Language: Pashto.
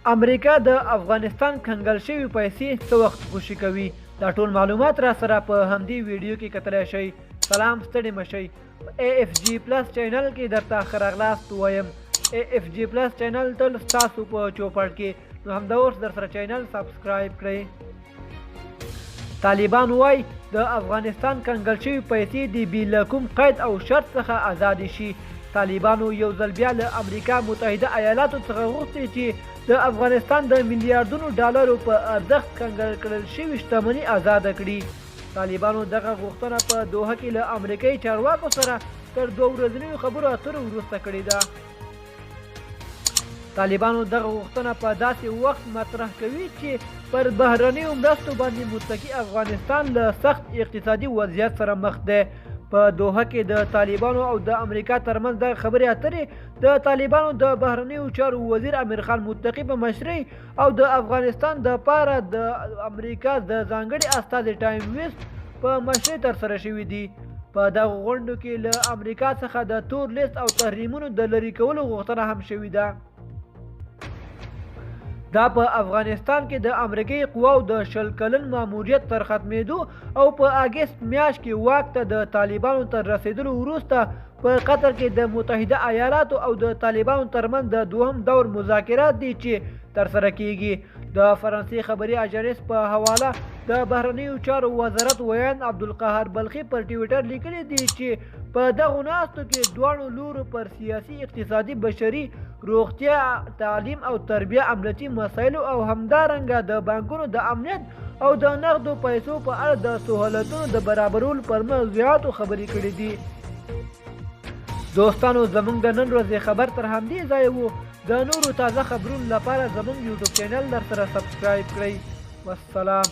امریکا د افغانستان کنګل شوی پیسې څه وخت خوشي کوي؟ دا ټول معلومات را سره په همدې ویډیو کې کتلی شئ. سلام، ستړي مشئ. AFG پلس چینل کې درته ښه راغلاست وایم. AFG پلس چینل تل ستاسو په چوپړ کې، نو همدا اوس در سره چینل سبسکرایب کړئ. طالبان وایي د افغانستان کنګل شوي پیسې د بې له کوم قید او شرط څخه ازادې شي. طالبانو یو ځل بیا له امریکا متحده ایالاتو څخه غوښتي چې د افغانستان د میلیارډونو ډالرو په ارزښت کنګل کړل شوې شتمني ازاده کړي. طالبانو دغه غوښتنه په دوحه کې له امریکایي چارواکو سره تر 2 ورځنیو خبرو اترو وروسته کړې ده. طالبانو دغه غوښتنه په داسې وخت مطرح کوي چې پر بهرنیو مرستو باندې متکي افغانستان له سخت اقتصادي وضعیت سره مخ دی. په دوحه کې د طالبانو او د امریکا ترمنځ د خبرې اترې د طالبانو د بهرنیو چارو وزیر امیر خان متقي په مشرۍ او د افغانستان د پاره د امریکا د ځانګړي استازي ټایم ویست په مشرۍ ترسره شوي دي. په دغه غونډو کې له امریکا څخه د تور لیست او تحریمونو د لرې کولو غوښتنه هم شوې ده. دا په افغانستان کې د امریکایي قواو د 20 کلن ماموریت تر ختمېدو او په اګست میاشت کې واک ته د طالبانو تر رسیدلو وروسته په قطر کې د متحده ایالاتو او د طالبانو ترمنځ د دوهم دور مذاکرات دي چې ترسره کیږي. د فرانسې خبري اژانس په حواله د بهرنیو چارو وزارت ویان عبدالقاهر بلخي پر ټویټر لیکلي دي چې په دغو ناستو کې دواړو لورو پر سیاسي، اقتصادي، بشري، روغتیا، تعلیم او تربیه، امنیتي مسایلو او همدارنګه د بانکونو د امنیت او د نغدو پیسو په اړه د سهولتونو د برابرولو پر مخ زیاتو خبرې کړې دي. دوستانو، زموږ د نن ورځې خبر تر همدې ځایه وو. د نورو تازه خبرونو لپاره زموږ یوټیوب چینل در سره سبسکرایب کړئ. والسلام.